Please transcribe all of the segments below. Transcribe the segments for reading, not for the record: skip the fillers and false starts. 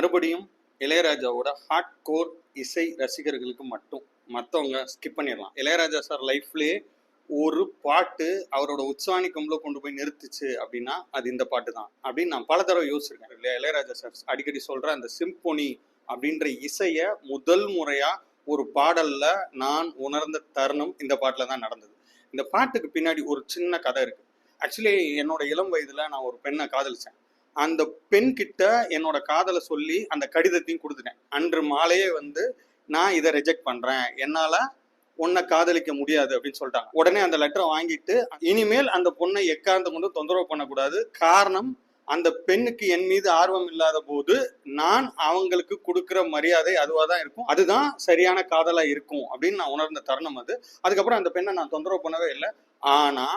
மறுபடியும் இளையராஜாவோட hard core இசை ரசிகர்களுக்கு மட்டும், மற்றவங்க ஸ்கிப் பண்ணிடலாம். இளையராஜா சார் லைஃப்லேயே ஒரு பாட்டு அவரோட உற்சாணி கொம்புல கொண்டு போய் நிறுத்துச்சு அப்படின்னா அது இந்த பாட்டு தான் அப்படின்னு நான் பல தடவை யோசிச்சிருக்கேன் இல்லையா. இளையராஜா சார் அடிக்கடி சொல்ற அந்த சிம்பொனி அப்படின்ற இசையை முதல் முறையா ஒரு பாடல்ல நான் உணர்ந்த தருணம் இந்த பாட்டுல தான் நடந்தது. இந்த பாட்டுக்கு பின்னாடி ஒரு சின்ன கதை இருக்கு. ஆக்சுவலி என்னோட இளம் வயதுல நான் ஒரு பெண்ணை காதலிச்சேன். அந்த பெண் கிட்ட என்னோட காதலை சொல்லி அந்த கடிதத்தையும் கொடுத்துட்டேன். அன்று மாலையே நான் இதை ரிஜெக்ட் பண்றேன், என்னால உன்னை காதலிக்க முடியாது அப்படின்னு சொல்லிட்டாங்க. உடனே அந்த லெட்டரை வாங்கிட்டு இனிமேல் அந்த பொண்ணை எக்காரணத்தை கொண்டு தொந்தரவு பண்ணக்கூடாது. காரணம், அந்த பெண்ணுக்கு என் மீது ஆர்வம் இல்லாத போது நான் அவங்களுக்கு கொடுக்குற மரியாதை அதுவாக தான் இருக்கும், அதுதான் சரியான காதலா இருக்கும் அப்படின்னு நான் உணர்ந்த தருணம் அது. அதுக்கப்புறம் அந்த பெண்ணை நான் தொந்தரவு பண்ணவே இல்லை. ஆனா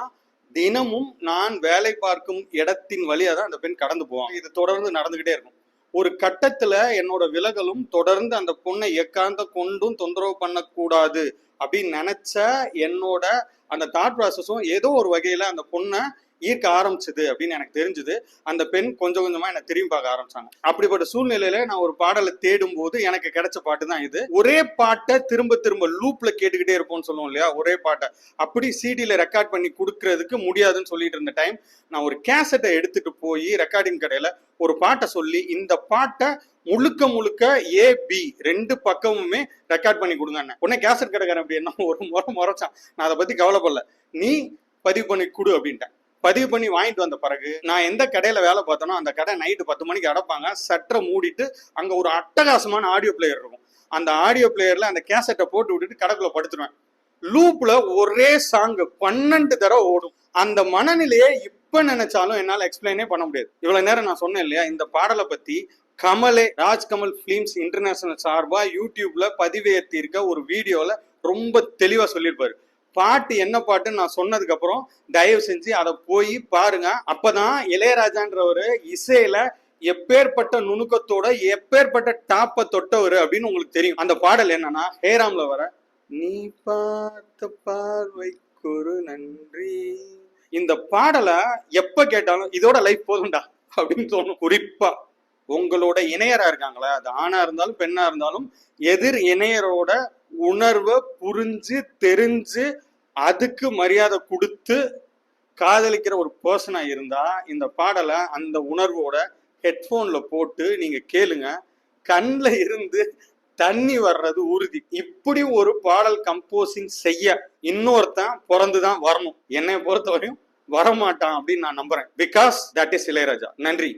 தினமும் நான் வேலை பார்க்கும் இடத்தின் வழியா தான் அந்த பெண் கடந்து போவாங்க. இது தொடர்ந்து நடந்துகிட்டே இருக்கும். ஒரு கட்டத்துல என்னோட விலகலும் தொடர்ந்து அந்த பொண்ணை எக்காந்த கொண்டும் தொந்தரவு பண்ணக்கூடாது அப்படின்னு நினைச்ச என்னோட அந்த தாட் ப்ராசஸும் ஏதோ ஒரு வகையில அந்த பொண்ணை ஈர்க்க ஆரம்பிச்சது அப்படின்னு எனக்கு தெரிஞ்சது. அந்த பெண் கொஞ்சம் கொஞ்சமா என்னை திரும்பி பார்க்க ஆரம்பிச்சாங்க. அப்படிப்பட்ட சூழ்நிலையில நான் ஒரு பாடலை தேடும் போது எனக்கு கிடைச்ச பாட்டு தான் இது. ஒரே பாட்டை திரும்ப திரும்ப லூப்ல கேட்டுக்கிட்டே இருப்போம்னு சொல்லுவோம் இல்லையா, ஒரே பாட்டை அப்படி சிடியில ரெக்கார்ட் பண்ணி கொடுக்கறதுக்கு முடியாதுன்னு சொல்லிட்டு இருந்த டைம், நான் ஒரு கேசட்டை எடுத்துட்டு போய் ரெக்கார்டிங் கடையில ஒரு பாட்டை சொல்லி இந்த பாட்டை முழுக்க முழுக்க ஏபி ரெண்டு பக்கமுமே ரெக்கார்ட் பண்ணி கொடுங்க. உடனே கேசட் கடைக்காரன் அப்படி என்ன ஒரு முறைச்சான். நான் அதை பத்தி கவலைப்படல, நீ பதிவு பண்ணி கொடு அப்படின்ட்டேன். பதிவு பண்ணி வாங்கிட்டு வந்த பிறகு நான் எந்த கடையில வேலை பார்த்தனோ அந்த கடை நைட்டு 10 மணிக்கு அடைப்பாங்க. சட்டரை மூடிட்டு அங்க ஒரு அட்டகாசமான ஆடியோ பிளேயர் இருக்கும். அந்த ஆடியோ பிளேயர்ல அந்த கேசட்டை போட்டு விட்டுட்டு கடைக்குள்ள படுத்துருவேன். லூப்ல ஒரே சாங் 12 தடவை ஓடும். அந்த மனநிலையை இப்ப நினைச்சாலும் என்னால எக்ஸ்பிளைனே பண்ண முடியாது. இவ்வளவு நேரம் நான் சொன்னேன் இல்லையா, இந்த பாடலை பத்தி கமலே ராஜ்கமல் பிலிம்ஸ் இன்டர்நேஷனல் சார்பா யூடியூப்ல பதிவேற்றி இருக்க ஒரு வீடியோல ரொம்ப தெளிவா சொல்லியிருப்பாரு. பாட்டு என்ன பாட்டுன்னு நான் சொன்னதுக்கு அப்புறம் தயவு செஞ்சு அதை போய் பாருங்க. அப்பதான் இளையராஜான்றவரு இசையில எப்பேற்பட்ட நுணுக்கத்தோட எப்பேற்பட்ட டாப்ப தொட்டவர் அப்படின்னு உங்களுக்கு தெரியும். அந்த பாடல் என்னன்னா, ஹேராம்ல வர நீ பார்த்த பார்வைக்கு ஒரு நன்றி, இந்த பாடலை எப்ப கேட்டாலும் இதோட லைஃப் போதும்டா அப்படின்னு தோணும். குறிப்பா உங்களோட இணையரா இருக்காங்களா, அது ஆணா இருந்தாலும் பெண்ணா இருந்தாலும், எதிர் இணையரோட உணர்வை புரிஞ்சு தெரிஞ்சு அதுக்கு மரியாதை கொடுத்து காதலிக்கிற ஒரு பர்சனா இருந்தா இந்த பாடலை அந்த உணர்வோட ஹெட்போன்ல போட்டு நீங்க கேளுங்க. கண்ல இருந்து தண்ணி வர்றது உறுதி. இப்படி ஒரு பாடல் கம்போசிங் செய்ய இன்னொருத்தன் பிறந்துதான் வரணும். என்னை பொறுத்தவரையும் வரமாட்டான் அப்படின்னு நான் நம்புறேன். Because that is Ilaiyaraaja. நன்றி.